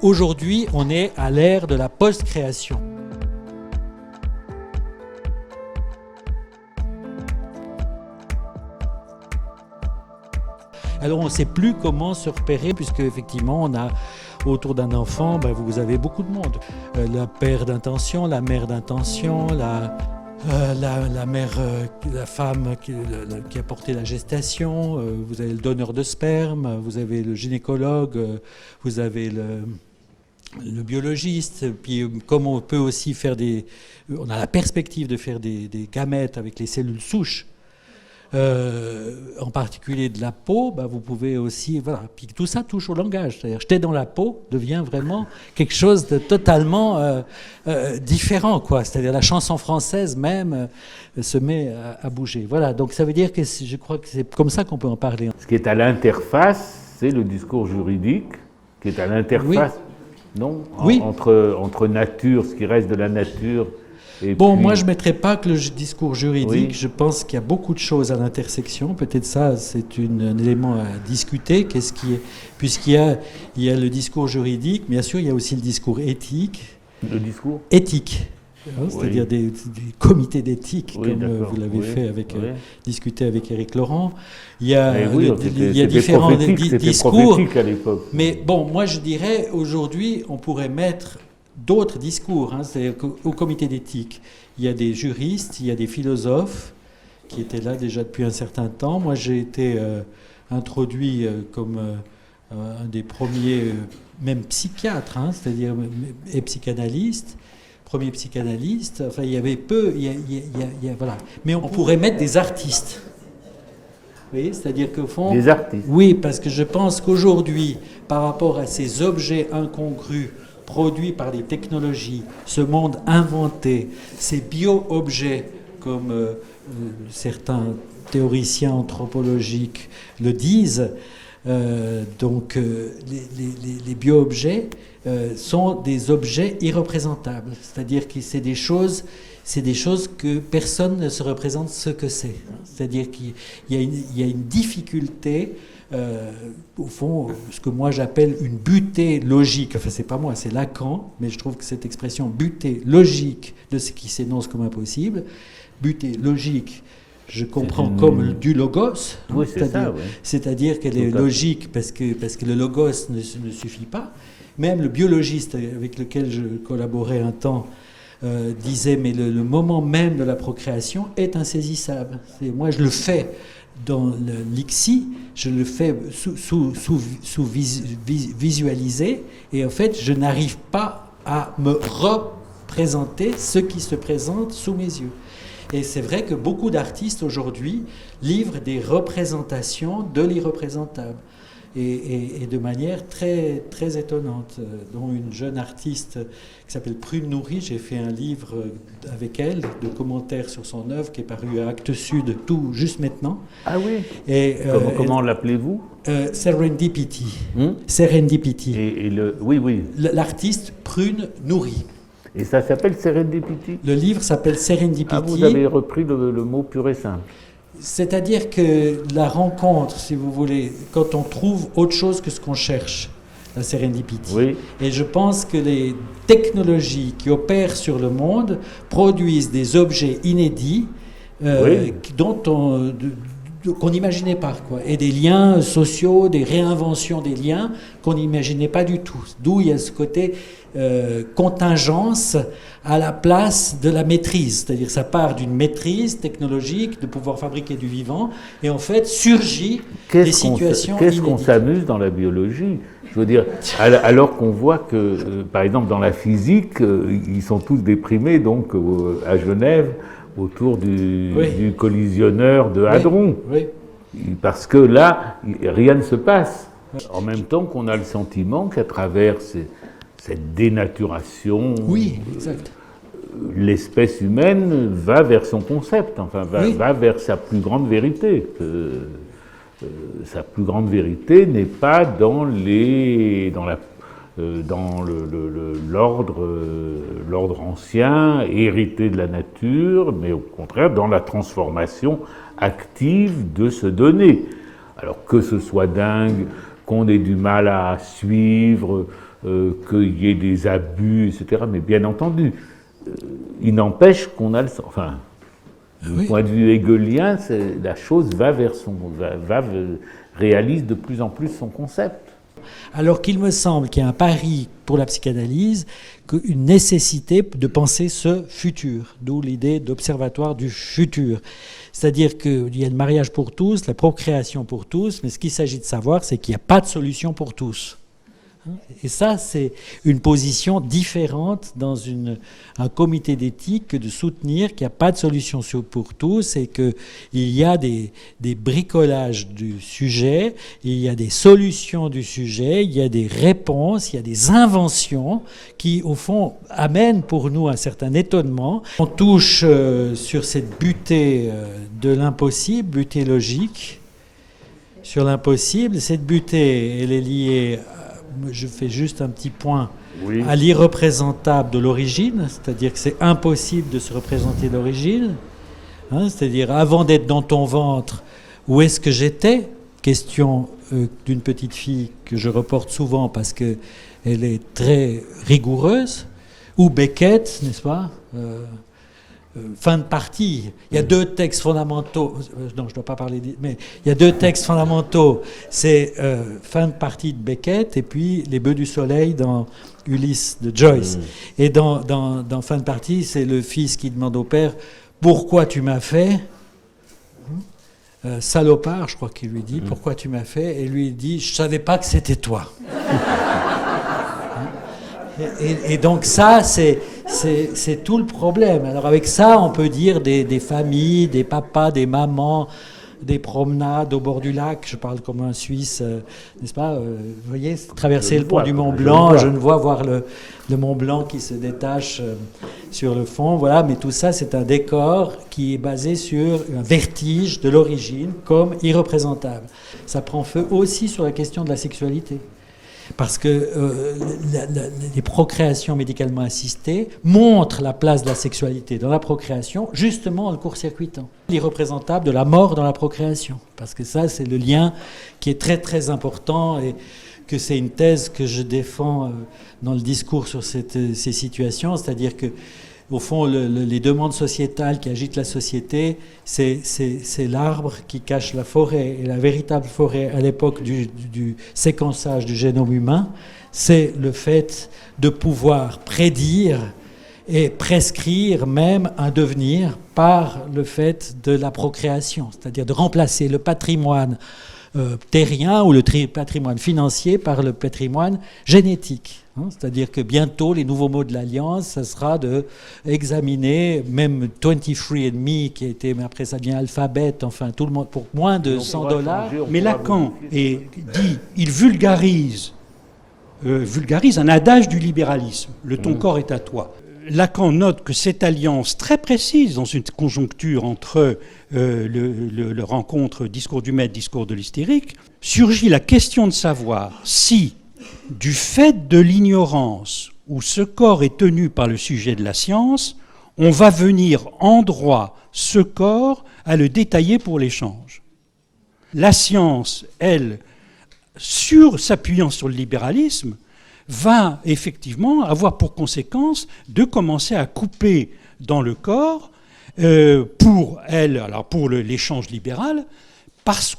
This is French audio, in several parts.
Aujourd'hui, on est à l'ère de la post-création. Alors on ne sait plus comment se repérer, puisque effectivement on a autour d'un enfant, vous avez beaucoup de monde. Le père d'intention, la mère d'intention, la mère, la femme qui a porté la gestation, vous avez le donneur de sperme, vous avez le gynécologue, vous avez le biologiste, puis comme on peut aussi faire on a la perspective de faire des gamètes avec les cellules souches, en particulier de la peau, vous pouvez aussi, voilà. Puis tout ça touche au langage, c'est-à-dire jeter dans la peau devient vraiment quelque chose de totalement différent, quoi. C'est-à-dire la chanson française même se met à bouger. Voilà, donc ça veut dire que je crois que c'est comme ça qu'on peut en parler. Ce qui est à l'interface, c'est le discours juridique, qui est à l'interface, oui. Non, oui. entre nature, ce qui reste de la nature. Et bon, puis... moi je ne mettrais pas que le discours juridique, oui. Je pense qu'il y a beaucoup de choses à l'intersection, peut-être ça c'est un élément à discuter, puisqu'il y a le discours juridique, bien sûr il y a aussi le discours éthique. Le discours éthique, c'est-à-dire oui. des comités d'éthique, oui, comme vous l'avez fait discuter avec Éric Laurent. Il y a, il y a différents discours, à l'époque. Mais bon, moi je dirais aujourd'hui on pourrait mettre d'autres discours, c'est-à-dire qu'au comité d'éthique, il y a des juristes, il y a des philosophes qui étaient là déjà depuis un certain temps. Moi, j'ai été introduit comme un des premiers, même psychiatres, c'est-à-dire et psychanalyste, premier psychanalyste. Enfin, il y avait peu, voilà. Mais on pourrait mettre des artistes. Oui, c'est-à-dire qu'au fond... Des artistes. Oui, parce que je pense qu'aujourd'hui, par rapport à ces objets incongrus, produits par les technologies, ce monde inventé, ces bio-objets, comme certains théoriciens anthropologiques le disent, donc les bio-objets sont des objets irreprésentables, c'est-à-dire que c'est des choses que personne ne se représente ce que c'est. C'est-à-dire qu'il y a une difficulté, au fond, ce que moi j'appelle une butée logique. Enfin, c'est pas moi, c'est Lacan, mais je trouve que cette expression butée logique de ce qui s'énonce comme impossible, butée logique, je comprends comme du logos, oui, c'est-à-dire qu'elle est logique parce que le logos ne suffit pas. Même le biologiste avec lequel je collaborais un temps disait, mais le moment même de la procréation est insaisissable. Moi, je le fais dans l'ICSI, je le fais visualiser, et en fait, je n'arrive pas à me représenter ce qui se présente sous mes yeux. Et c'est vrai que beaucoup d'artistes aujourd'hui livrent des représentations de l'irreprésentable. Et de manière très, très étonnante, dont une jeune artiste qui s'appelle Prune Nourri. J'ai fait un livre avec elle, de commentaires sur son œuvre, qui est paru à Actes Sud tout juste maintenant. Ah oui. Et, comment l'appelez-vous? Serendipity. Serendipity. Oui. L'artiste Prune Nourri. Et ça s'appelle Serendipity? Le livre s'appelle Serendipity. Ah, vous avez repris le mot pur et simple. C'est-à-dire que la rencontre, si vous voulez, quand on trouve autre chose que ce qu'on cherche, la serendipity. Oui. Et je pense que les technologies qui opèrent sur le monde produisent des objets inédits qu'on n'imaginait pas, quoi. Et des liens sociaux, des réinventions des liens qu'on n'imaginait pas du tout. D'où il y a ce côté contingence à la place de la maîtrise. C'est-à-dire ça part d'une maîtrise technologique de pouvoir fabriquer du vivant, et en fait surgit des situations Qu'est-ce qu'on s'amuse dans la biologie? Je veux dire, alors qu'on voit que, par exemple, dans la physique, ils sont tous déprimés, donc, à Genève, autour du collisionneur de hadrons. Oui. Parce que là, rien ne se passe. En même temps qu'on a le sentiment qu'à travers cette dénaturation, l'espèce humaine va vers son concept, enfin va vers sa plus grande vérité. Sa plus grande vérité n'est pas dans l'ordre ancien, hérité de la nature, mais au contraire dans la transformation active de se donner. Alors que ce soit dingue, qu'on ait du mal à suivre, qu'il y ait des abus, etc. Mais bien entendu, il n'empêche qu'on a le sens. Enfin, du point de vue hegelien, la chose va vers réalise de plus en plus son concept. Alors qu'il me semble qu'il y a un pari pour la psychanalyse, une nécessité de penser ce futur, d'où l'idée d'observatoire du futur. C'est-à-dire qu'il y a le mariage pour tous, la procréation pour tous, mais ce qu'il s'agit de savoir, c'est qu'il n'y a pas de solution pour tous. Et ça, c'est une position différente dans un comité d'éthique que de soutenir qu'il n'y a pas de solution pour tous et qu'il y a des bricolages du sujet, il y a des solutions du sujet, il y a des réponses, il y a des inventions qui, au fond, amènent pour nous un certain étonnement. On touche sur cette butée de l'impossible, butée logique, sur l'impossible. Cette butée, elle est liée je fais juste un petit point, à l'irreprésentable de l'origine, c'est-à-dire que c'est impossible de se représenter l'origine, c'est-à-dire avant d'être dans ton ventre, où est-ce que j'étais? Question d'une petite fille que je reporte souvent parce qu'elle est très rigoureuse, ou Beckett, n'est-ce pas? Fin de partie. Il y a deux textes fondamentaux. Non, je ne dois pas parler. Mais il y a deux textes fondamentaux. C'est fin de partie de Beckett et puis Les Bœufs du Soleil dans Ulysse de Joyce. Et dans fin de partie, c'est le fils qui demande au père pourquoi tu m'as fait salopard, je crois qu'il lui dit pourquoi tu m'as fait, et lui il dit je savais pas que c'était toi. Et donc ça, c'est tout le problème. Alors avec ça, on peut dire des familles, des papas, des mamans, des promenades au bord du lac. Je parle comme un Suisse, n'est-ce pas? Vous voyez, traverser le pont du Mont Blanc, je ne vois voir le Mont Blanc qui se détache sur le fond. Voilà, mais tout ça, c'est un décor qui est basé sur un vertige de l'origine comme irreprésentable. Ça prend feu aussi sur la question de la sexualité. Parce que les procréations médicalement assistées montrent la place de la sexualité dans la procréation, justement en le court-circuitant. L'irreprésentable de la mort dans la procréation. Parce que ça, c'est le lien qui est très très important et que c'est une thèse que je défends dans le discours sur ces situations. C'est-à-dire que, au fond, les demandes sociétales qui agitent la société, c'est l'arbre qui cache la forêt. Et la véritable forêt, à l'époque du séquençage du génome humain, c'est le fait de pouvoir prédire et prescrire même un devenir par le fait de la procréation, c'est-à-dire de remplacer le patrimoine terrien ou le patrimoine financier par le patrimoine génétique. C'est-à-dire que bientôt, les nouveaux mots de l'Alliance, ça sera d'examiner, même 23andMe, qui a été, mais après ça devient Alphabet, enfin tout le monde, pour moins de $100. Mais Lacan dit, il vulgarise un adage du libéralisme, le ton corps est à toi. Lacan note que cette alliance très précise dans une conjoncture entre le rencontre discours du maître, discours de l'hystérique, surgit la question de savoir si, du fait de l'ignorance où ce corps est tenu par le sujet de la science, on va venir en droit ce corps à le détailler pour l'échange. La science, elle, s'appuyant sur le libéralisme, va effectivement avoir pour conséquence de commencer à couper dans le corps pour l'échange libéral.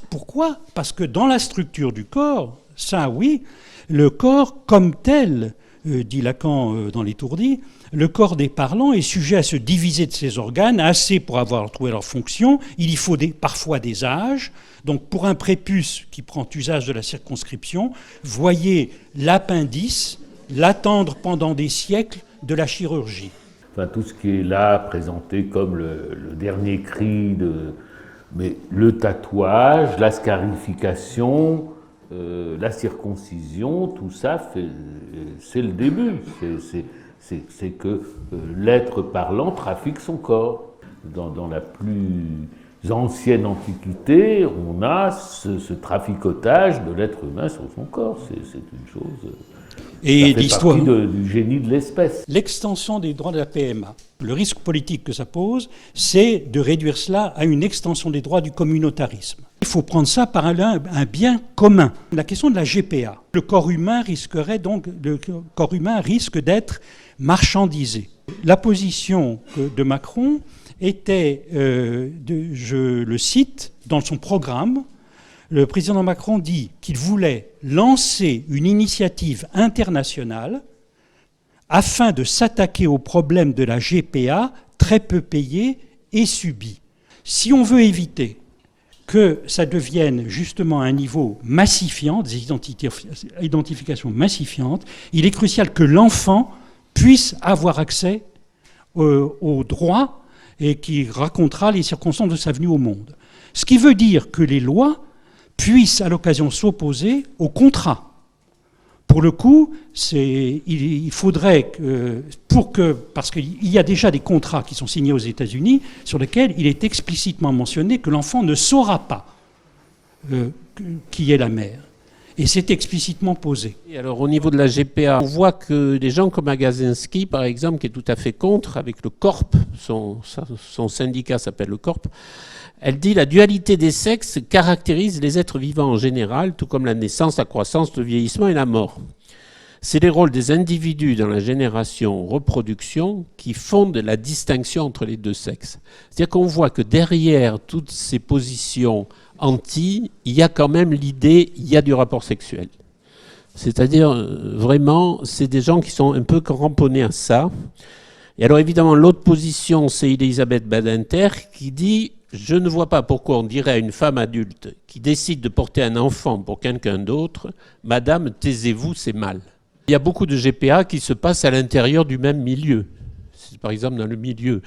Pourquoi? Parce que dans la structure du corps, ça oui, le corps comme tel, dit Lacan dans l'Étourdi, le corps des parlants est sujet à se diviser de ses organes, assez pour avoir trouvé leur fonction. Il y faut parfois des âges. Donc pour un prépuce qui prend usage de la circonscription, voyez l'appendice, l'attendre pendant des siècles de la chirurgie. Enfin, tout ce qui est là présenté comme le dernier cri, mais le tatouage, la scarification, la circoncision, tout ça, c'est le début. C'est que l'être parlant trafique son corps. Dans la plus ancienne Antiquité, on a ce traficotage de l'être humain sur son corps. C'est une chose Et ça fait l'histoire partie du génie de l'espèce. L'extension des droits de la PMA, le risque politique que ça pose, c'est de réduire cela à une extension des droits du communautarisme. Il faut prendre ça par un bien commun. La question de la GPA. Le corps humain risque d'être marchandisé. La position de Macron était, je le cite, dans son programme, le président Macron dit qu'il voulait lancer une initiative internationale afin de s'attaquer au problème de la GPA très peu payée et subie. Si on veut éviter que ça devienne justement un niveau massifiant, des identifications massifiantes, il est crucial que l'enfant puisse avoir accès aux droits et qui racontera les circonstances de sa venue au monde. Ce qui veut dire que les lois puissent à l'occasion s'opposer au contrat. Pour le coup, il faudrait parce qu'il y a déjà des contrats qui sont signés aux États-Unis sur lesquels il est explicitement mentionné que l'enfant ne saura pas qui est la mère. Et c'est explicitement posé. Et alors au niveau de la GPA, on voit que des gens comme Agazinski, par exemple, qui est tout à fait contre, avec le CORP, son syndicat s'appelle le CORP, elle dit « La dualité des sexes caractérise les êtres vivants en général, tout comme la naissance, la croissance, le vieillissement et la mort. C'est les rôles des individus dans la génération-reproduction qui fondent la distinction entre les deux sexes. » C'est-à-dire qu'on voit que derrière toutes ces positions anti, il y a quand même l'idée, il y a du rapport sexuel. C'est-à-dire, vraiment, c'est des gens qui sont un peu cramponnés à ça. Et alors évidemment, l'autre position, c'est Elisabeth Badinter qui dit « Je ne vois pas pourquoi on dirait à une femme adulte qui décide de porter un enfant pour quelqu'un d'autre, « Madame, taisez-vous, c'est mal ». Il y a beaucoup de GPA qui se passent à l'intérieur du même milieu. Par exemple, dans le milieu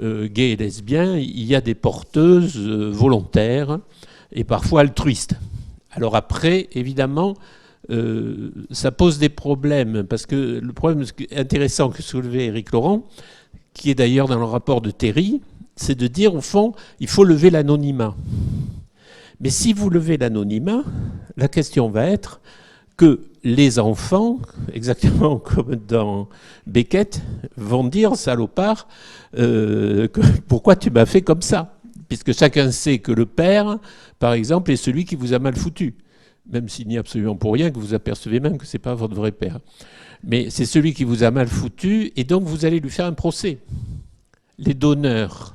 gay et lesbien, il y a des porteuses volontaires et parfois altruistes. Alors après, évidemment, ça pose des problèmes, parce que le problème intéressant que soulevait Éric Laurent, qui est d'ailleurs dans le rapport de Terry, c'est de dire, au fond, il faut lever l'anonymat. Mais si vous levez l'anonymat, la question va être que les enfants, exactement comme dans Beckett, vont dire, salopard, pourquoi tu m'as fait comme ça? Puisque chacun sait que le père, par exemple, est celui qui vous a mal foutu. Même s'il n'y a absolument pour rien que vous apercevez même que ce n'est pas votre vrai père. Mais c'est celui qui vous a mal foutu, et donc vous allez lui faire un procès. Les donneurs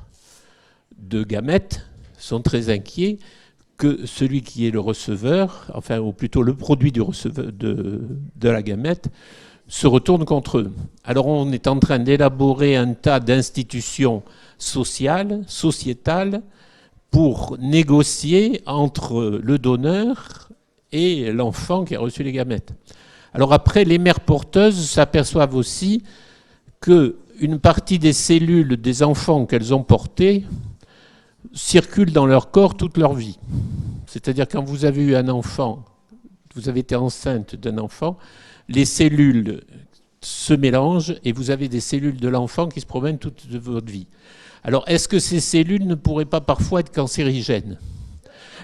de gamètes sont très inquiets que celui qui est le receveur, enfin, ou plutôt le produit du receveur de la gamète, se retourne contre eux. Alors on est en train d'élaborer un tas d'institutions sociales, sociétales, pour négocier entre le donneur et l'enfant qui a reçu les gamètes. Alors après, les mères porteuses s'aperçoivent aussi qu'une partie des cellules des enfants qu'elles ont portés circulent dans leur corps toute leur vie. C'est-à-dire quand vous avez eu un enfant, vous avez été enceinte d'un enfant, les cellules se mélangent et vous avez des cellules de l'enfant qui se promènent toute votre vie. Alors est-ce que ces cellules ne pourraient pas parfois être cancérigènes ?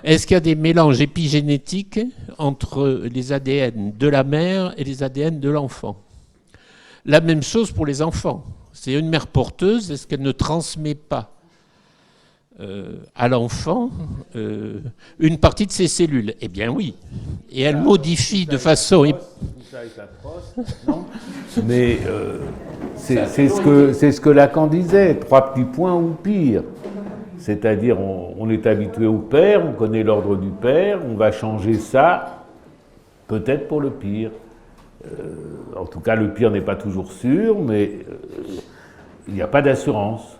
Est-ce qu'il y a des mélanges épigénétiques entre les ADN de la mère et les ADN de l'enfant? La même chose pour les enfants. C'est une mère porteuse, est-ce qu'elle ne transmet pas à l'enfant une partie de ses cellules? Eh bien oui. Et elle modifie de façon... Mais c'est ce que Lacan disait, 3 petits points ou pire. C'est-à-dire, on est habitué au père, on connaît l'ordre du père, on va changer ça, peut-être pour le pire. En tout cas, le pire n'est pas toujours sûr, mais il n'y a pas d'assurance.